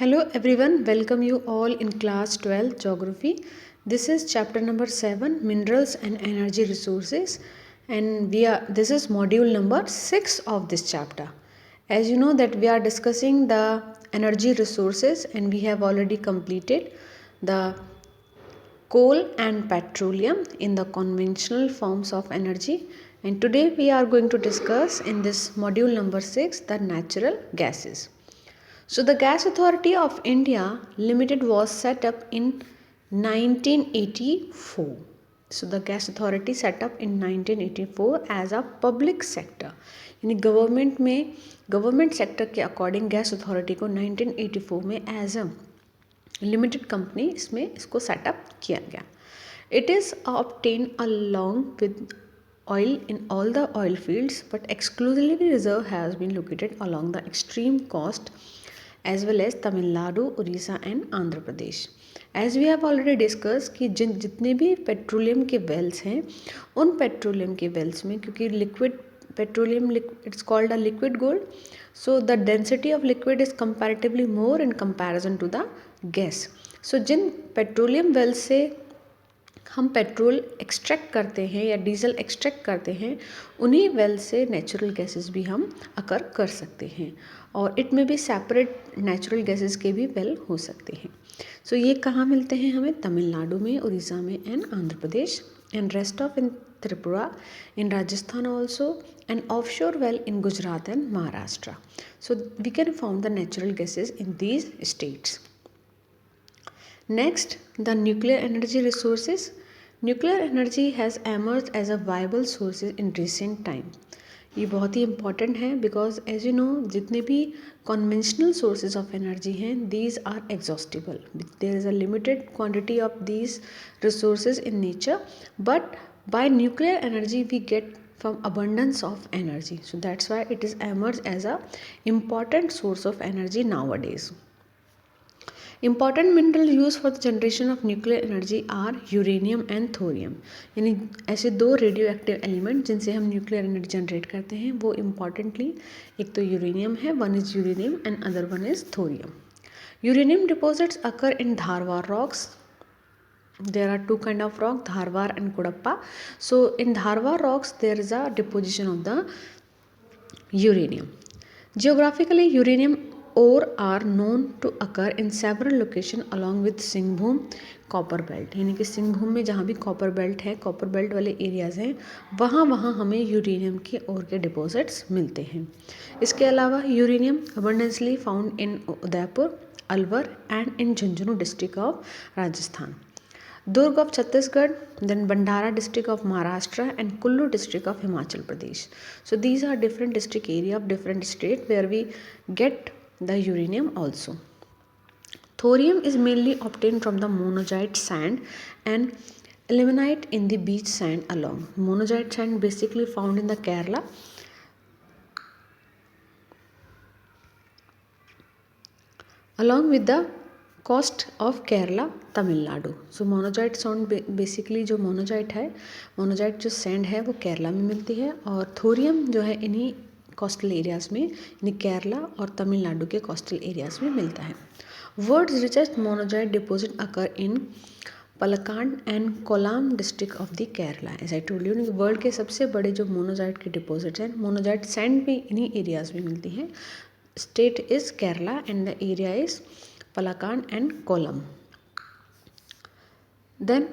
Hello everyone, welcome you all in class 12 geography. This is chapter number 7 minerals and energy resources and this is module number 6 of this chapter. As you know that we are discussing the energy resources and we have already completed the coal and petroleum in the conventional forms of energy, and today we are going to discuss in this module number 6 the natural gases. So the Gas Authority of India Limited was set up in 1984. So the Gas Authority set up in 1984 as a public sector. यानी government sector के according gas authority को 1984 में as a limited company इसको setup किया गया. It is obtain along with oil in all the oil fields, but exclusively reserve has been located along the extreme coast as well as Tamil Nadu, Orissa and Andhra Pradesh. As we have already discussed कि जितने भी petroleum के Wales हैं उन petroleum के wells में क्योंकि liquid petroleum it's called a liquid gold, so the density of liquid is comparatively more in comparison to the gas. So जिन पेट्रोलियम वेल्स से हम पेट्रोल एक्सट्रैक्ट करते हैं या डीजल एक्सट्रैक्ट करते हैं उन्हीं वेल से नेचुरल गैसेस भी हम अकर कर सकते हैं और इट में भी सेपरेट नेचुरल गैसेस के भी वेल हो सकते हैं. सो ये कहाँ मिलते हैं हमें? तमिलनाडु में, उड़ीसा में and Andhra Pradesh and rest of in Tripura, in Rajasthan also and offshore well in Gujarat and Maharashtra. So we can found the natural gases in these states. Next, the nuclear energy resources. Nuclear energy has emerged as a viable source in recent time. ये बहुत ही important है because as you know जितने भी conventional sources of energy हैं these are exhaustible. There is a limited quantity of these resources in nature, but by nuclear energy we get from abundance of energy. So that's why it is emerged as a important source of energy nowadays. Important mineral used for the generation of nuclear energy are uranium and thorium. यानी ऐसे दो radio active element जिनसे हम nuclear energy generate करते हैं वो importantly एक तो यूरेनियम है, one is uranium and other one is thorium. Uranium deposits occur in Dharwar rocks. There are two kind of rock, Dharwar and Kudappa. So in Dharwar rocks there is a deposition of the uranium. Geographically, uranium ore are known to occur in several locations along with Singhbhum copper belt. यानी कि सिंहभूम में जहाँ भी copper belt है, copper belt वाले areas हैं वहाँ हमें यूरेनियम के ओर के डिपॉजिट्स मिलते हैं. इसके अलावा uranium abundantly found in Udaipur, Alwar and in Jhunjhunu district of Rajasthan, Durg of Chhattisgarh, then Bandhara district of Maharashtra and Kullu district of Himachal Pradesh. So these are different district area of different state where we get the uranium also. Thorium is mainly obtained from the monazite sand and ilmenite in the beach sand along. Monazite sand basically found in the Kerala. Along with the coast of Kerala, Tamil Nadu. So monazite sound basically जो monazite है, monazite जो sand है वो केरला में मिलती है और thorium जो है इन्हीं कोस्टल एरियाज़ में यानी केरला और तमिलनाडु के कोस्टल एरियाज़ में मिलता है. World's richest monazite deposit occur in Palakkad and Kollam district of the Kerala. As I told you world के सबसे बड़े जो मोनोजाइट के डिपॉजिट्स हैं, मोनोजाइट सैंड भी इन्हीं एरियाज़ में मिलती हैं. State is Kerala and the area is Palakkad and Kollam. Then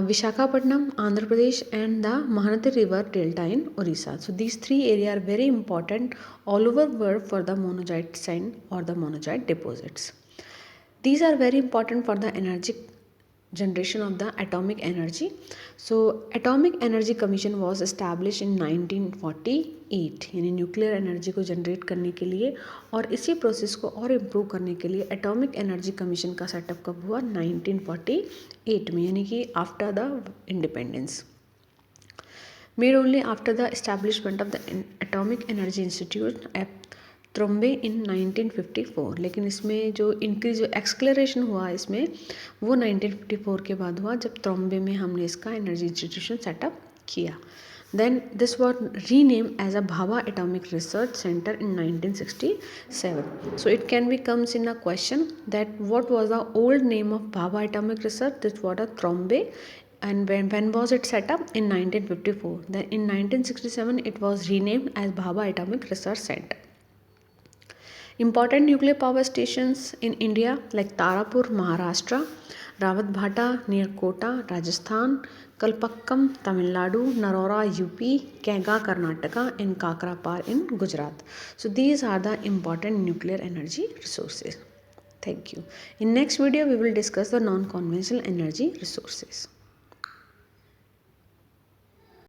Visakhapatnam, Andhra Pradesh and the Mahanadi River Delta in Orissa. So these three areas are very important all over world for the monazite sand or the monazite deposits. These are very important for the energy generation of the atomic energy. So Atomic Energy Commission was established in 1948 यानी nuclear energy को generate करने के लिए और इसी process को और improve करने के लिए एटॉमिक एनर्जी कमीशन का सेटअप कब हुआ? 1948 में, यानी कि after the independence. Made only after the establishment of the atomic energy institute at Trombay in 1954. लेकिन इसमें जो इंक्रीज जो एक्सक्लरेशन हुआ इसमें वो 1954 के बाद हुआ जब त्रम्बे में हमने इसका एनर्जी इंस्टीट्यूशन सेटअप किया. Then this was renamed as a Bhabha Atomic Research Center in 1967. So it can be comes in a question that what was the old name of Bhabha Atomic Research? This was a Trombay, and when was it set up? In 1954. Then in 1967 it was renamed as Bhabha Atomic Research Center. Important nuclear power stations in India like Tarapur, Maharashtra, Rawat Bhata near Kota, Rajasthan, Kalpakkam, Tamil Nadu, Narora, UP, Kenga, Karnataka, and Kakrapar in Gujarat. So these are the important nuclear energy resources. Thank you. In next video, we will discuss the non-conventional energy resources.